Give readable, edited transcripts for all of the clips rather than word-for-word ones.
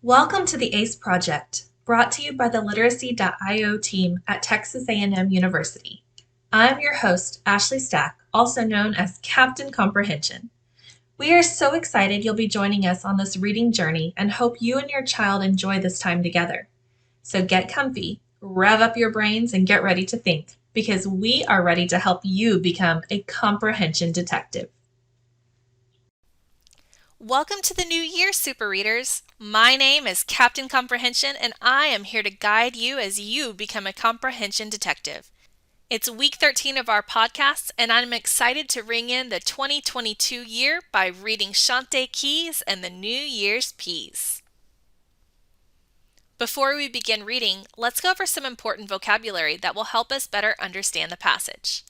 Welcome to the ACE Project, brought to you by the Literacy.io team at Texas A&M University. I'm your host, Ashley Stack, also known as Captain Comprehension. We are so excited you'll be joining us on this reading journey and hope you and your child enjoy this time together. So get comfy, rev up your brains, and get ready to think, because we are ready to help you become a comprehension detective. Welcome to the new year, Super Readers. My name is Captain Comprehension, and I am here to guide you as you become a comprehension detective. It's week 13 of our podcast, and I'm excited to ring in the 2022 year by reading Shante Keys and the New Year's Peas. Before we begin reading, let's go over some important vocabulary that will help us better understand the passage.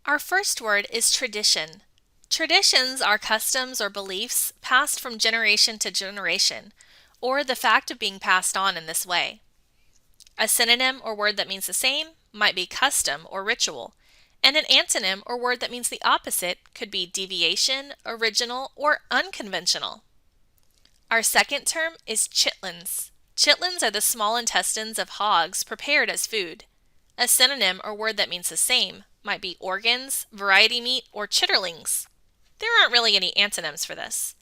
Our first word is tradition. Traditions are customs or beliefs passed from generation to generation, or the fact of being passed on in this way. A synonym or word that means the same might be custom or ritual, and an antonym or word that means the opposite could be deviation, original, or unconventional. Our second term is chitlins. Chitlins are the small intestines of hogs prepared as food. A synonym or word that means the same might be organs, variety meat, or chitterlings. There aren't really any antonyms for this.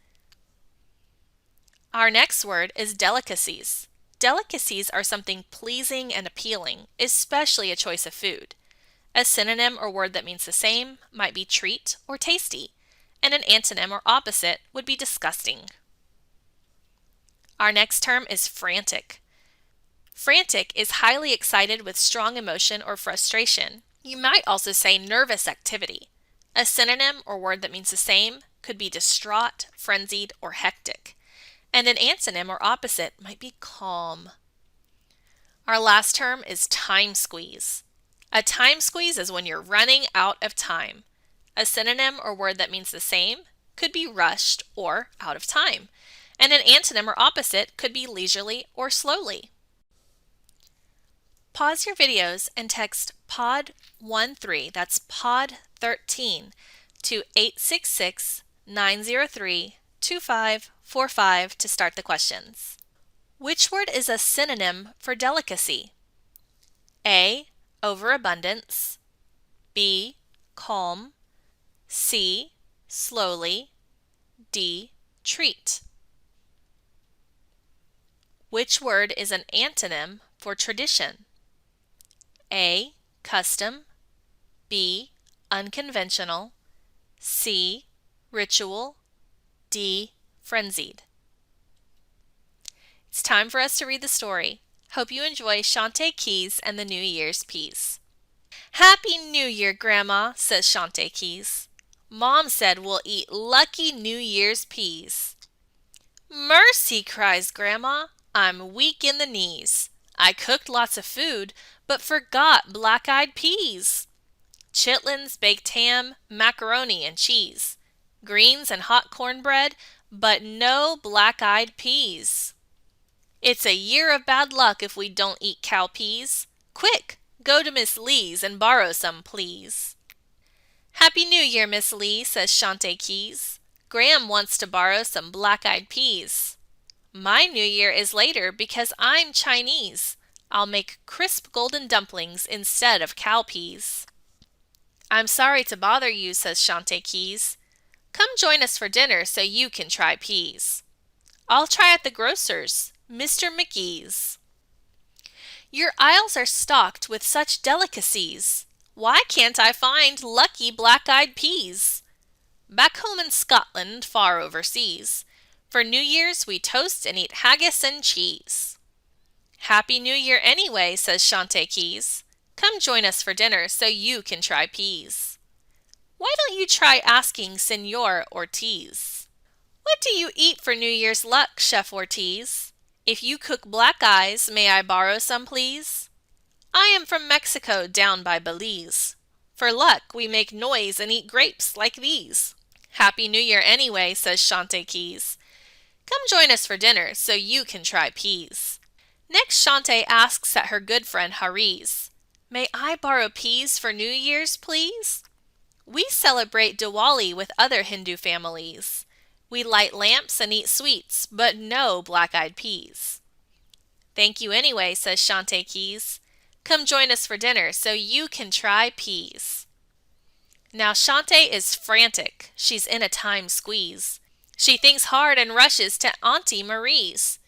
Our next word is delicacies. Delicacies are something pleasing and appealing, especially a choice of food. A synonym or word that means the same might be treat or tasty, and an antonym or opposite would be disgusting. Our next term is frantic. Frantic is highly excited with strong emotion or frustration. You might also say nervous activity. A synonym or word that means the same could be distraught, frenzied, or hectic. And an antonym or opposite might be calm. Our last term is time squeeze. A time squeeze is when you're running out of time. A synonym or word that means the same could be rushed or out of time. And an antonym or opposite could be leisurely or slowly. Pause your videos and text POD13, that's POD13, to 866-903-2545 to start the questions. Which word is a synonym for delicacy? A. Overabundance. B. Calm. C. Slowly. D. Treat. Which word is an antonym for tradition? A. Custom. B. Unconventional. C. Ritual. D. Frenzied. It's time for us to read the story. Hope you enjoy Shante Keys and the New Year's Peas. Happy New Year, Grandma, says Shante Keys. Mom said we'll eat lucky New Year's peas. Mercy, cries Grandma. I'm weak in the knees. I cooked lots of food, but forgot black-eyed peas. Chitlins, baked ham, macaroni, and cheese. Greens and hot cornbread, but no black-eyed peas. It's a year of bad luck if we don't eat cow peas. Quick, go to Miss Lee's and borrow some, please. Happy New Year, Miss Lee, says Shante Keys. Graham wants to borrow some black-eyed peas. My New Year is later because I'm Chinese. I'll make crisp golden dumplings instead of cow peas. I'm sorry to bother you, says Shante Keys. Come join us for dinner so you can try peas. I'll try at the grocer's, Mr. McGee's. Your aisles are stocked with such delicacies. Why can't I find lucky black-eyed peas? Back home in Scotland, far overseas, for New Year's we toast and eat haggis and cheese. Happy New Year anyway, says Shante Keys. Come join us for dinner so you can try peas. Why don't you try asking Senor Ortiz? What do you eat for New Year's luck, Chef Ortiz? If you cook black eyes, may I borrow some, please? I am from Mexico down by Belize. For luck, we make noise and eat grapes like these. Happy New Year anyway, says Shante Keys. Come join us for dinner so you can try peas. Next, Shante asks at her good friend Hari's. May I borrow peas for New Year's, please? We celebrate Diwali with other Hindu families. We light lamps and eat sweets, but no black-eyed peas. Thank you anyway, says Shante Keys. Come join us for dinner so you can try peas. Now Shante is frantic. She's in a time squeeze. She thinks hard and rushes to Auntie Marie's.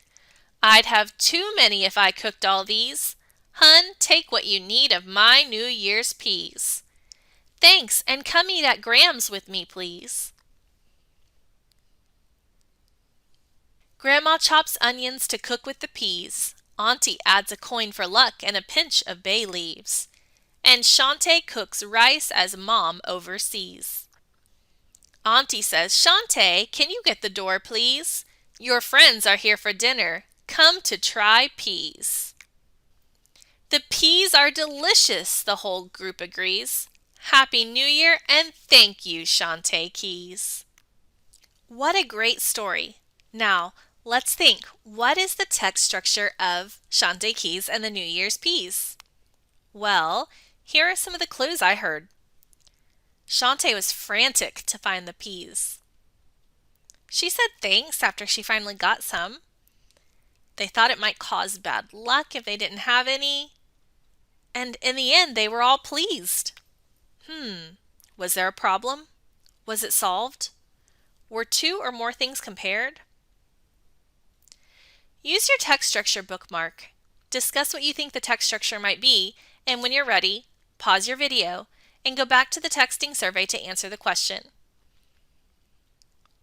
I'd have too many if I cooked all these. Hun, take what you need of my New Year's peas. Thanks, and come eat at Gram's with me, please. Grandma chops onions to cook with the peas. Auntie adds a coin for luck and a pinch of bay leaves. And Shante cooks rice as Mom oversees. Auntie says, Shante, can you get the door, please? Your friends are here for dinner. Come to try peas. The peas are delicious, the whole group agrees. Happy New Year and thank you, Shante Keys. What a great story. Now, let's think, what is the text structure of Shante Keys and the New Year's Peas? Well, here are some of the clues I heard. Shante was frantic to find the peas. She said thanks after she finally got some. They thought it might cause bad luck if they didn't have any. And in the end, they were all pleased. Was there a problem? Was it solved? Were two or more things compared? Use your text structure bookmark. Discuss what you think the text structure might be, and when you're ready, pause your video and go back to the texting survey to answer the question.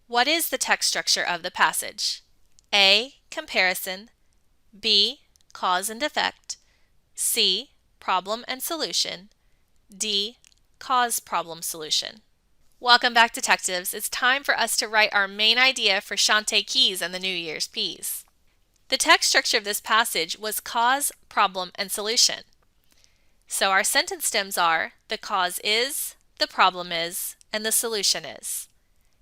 What is the text structure of the passage? A. Comparison. B. Cause and effect. C. Problem and solution. D. Cause, problem, solution. Welcome back, detectives. It's time for us to write our main idea for Shante Keys and the New Year's Peas. The text structure of this passage was cause, problem, and solution. So our sentence stems are, the cause is, the problem is, and the solution is.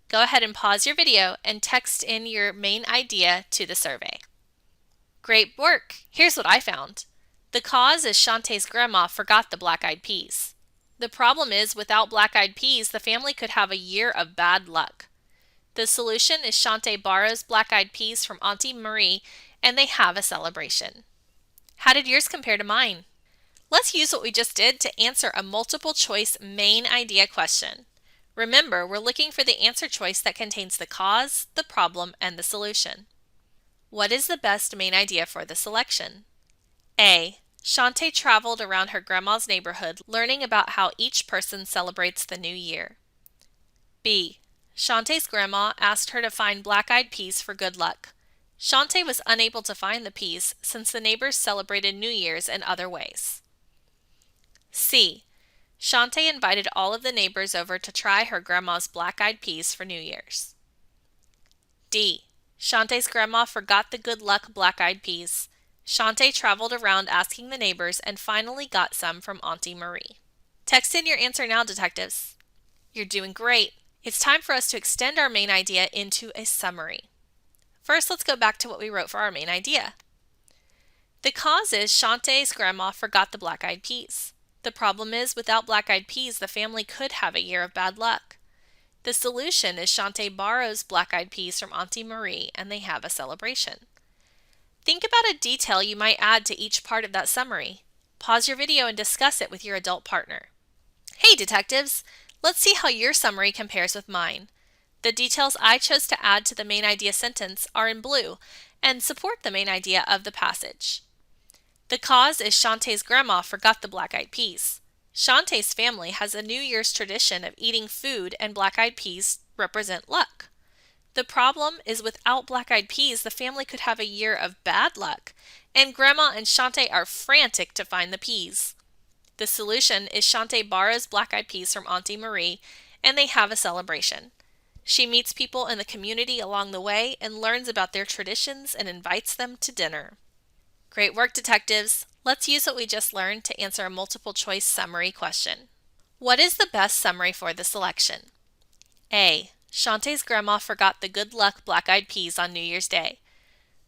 Go ahead and pause your video and text in your main idea to the survey. Great work! Here's what I found. The cause is Shante's grandma forgot the black-eyed peas. The problem is, without black-eyed peas, the family could have a year of bad luck. The solution is Shante borrows black-eyed peas from Auntie Marie, and they have a celebration. How did yours compare to mine? Let's use what we just did to answer a multiple choice main idea question. Remember, we're looking for the answer choice that contains the cause, the problem, and the solution. What is the best main idea for the selection? A. Shante traveled around her grandma's neighborhood learning about how each person celebrates the new year. B. Shante's grandma asked her to find black-eyed peas for good luck. Shante was unable to find the peas since the neighbors celebrated New Year's in other ways. C. Shante invited all of the neighbors over to try her grandma's black-eyed peas for New Year's. D. Shante's grandma forgot the good luck black-eyed peas. Shante traveled around asking the neighbors and finally got some from Auntie Marie. Text in your answer now, detectives. You're doing great. It's time for us to extend our main idea into a summary. First, let's go back to what we wrote for our main idea. The cause is Shante's grandma forgot the black-eyed peas. The problem is, without black-eyed peas, the family could have a year of bad luck. The solution is Shante borrows black-eyed peas from Auntie Marie, and they have a celebration. Think about a detail you might add to each part of that summary. Pause your video and discuss it with your adult partner. Hey, detectives! Let's see how your summary compares with mine. The details I chose to add to the main idea sentence are in blue and support the main idea of the passage. The cause is Shante's grandma forgot the black-eyed peas. Shante's family has a New Year's tradition of eating food, and black-eyed peas represent luck. The problem is, without black-eyed peas, the family could have a year of bad luck, and Grandma and Shante are frantic to find the peas. The solution is Shante borrows black-eyed peas from Auntie Marie, and they have a celebration. She meets people in the community along the way and learns about their traditions and invites them to dinner. Great work, detectives! Let's use what we just learned to answer a multiple choice summary question. What is the best summary for the selection? A. Shante's grandma forgot the good luck black-eyed peas on New Year's Day.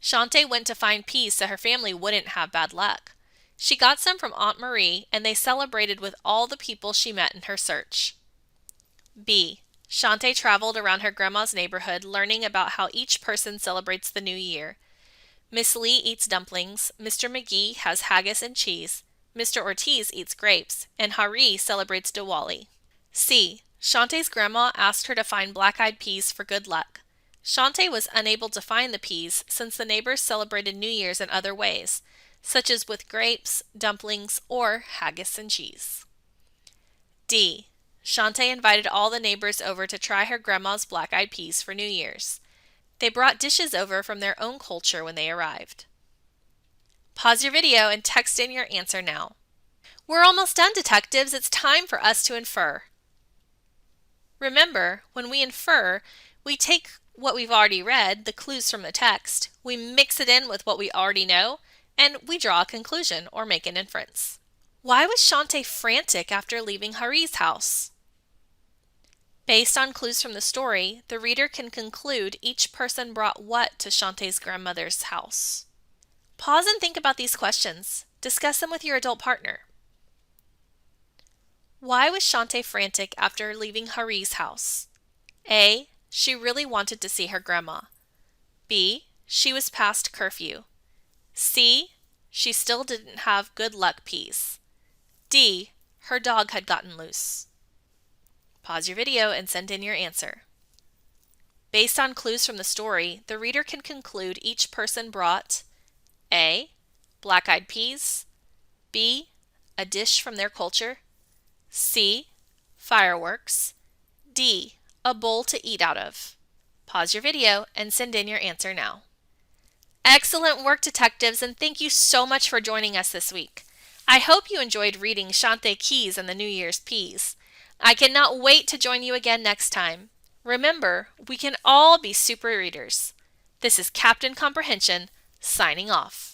Shante went to find peas so her family wouldn't have bad luck. She got some from Aunt Marie, and they celebrated with all the people she met in her search. B. Shante traveled around her grandma's neighborhood learning about how each person celebrates the new year. Miss Lee eats dumplings, Mr. McGee has haggis and cheese, Mr. Ortiz eats grapes, and Hari celebrates Diwali. C. Shantae's grandma asked her to find black-eyed peas for good luck. Shante was unable to find the peas since the neighbors celebrated New Year's in other ways, such as with grapes, dumplings, or haggis and cheese. D. Shante invited all the neighbors over to try her grandma's black-eyed peas for New Year's. They brought dishes over from their own culture when they arrived. Pause your video and text in your answer now. We're almost done, detectives. It's time for us to infer. Remember, when we infer, we take what we've already read, the clues from the text, we mix it in with what we already know, and we draw a conclusion or make an inference. Why was Shante frantic after leaving Hari's house? Based on clues from the story, the reader can conclude each person brought what to Shantae's grandmother's house. Pause and think about these questions. Discuss them with your adult partner. Why was Shante frantic after leaving Hari's house? A. She really wanted to see her grandma. B. She was past curfew. C. She still didn't have good luck peas. D. Her dog had gotten loose. Pause your video and send in your answer. Based on clues from the story, the reader can conclude each person brought A. Black-eyed peas. B. A dish from their culture. C. Fireworks. D. A bowl to eat out of. Pause your video and send in your answer now. Excellent work, detectives, and thank you so much for joining us this week. I hope you enjoyed reading Shante Keys and the New Year's Peas. I cannot wait to join you again next time. Remember, we can all be super readers. This is Captain Comprehension, signing off.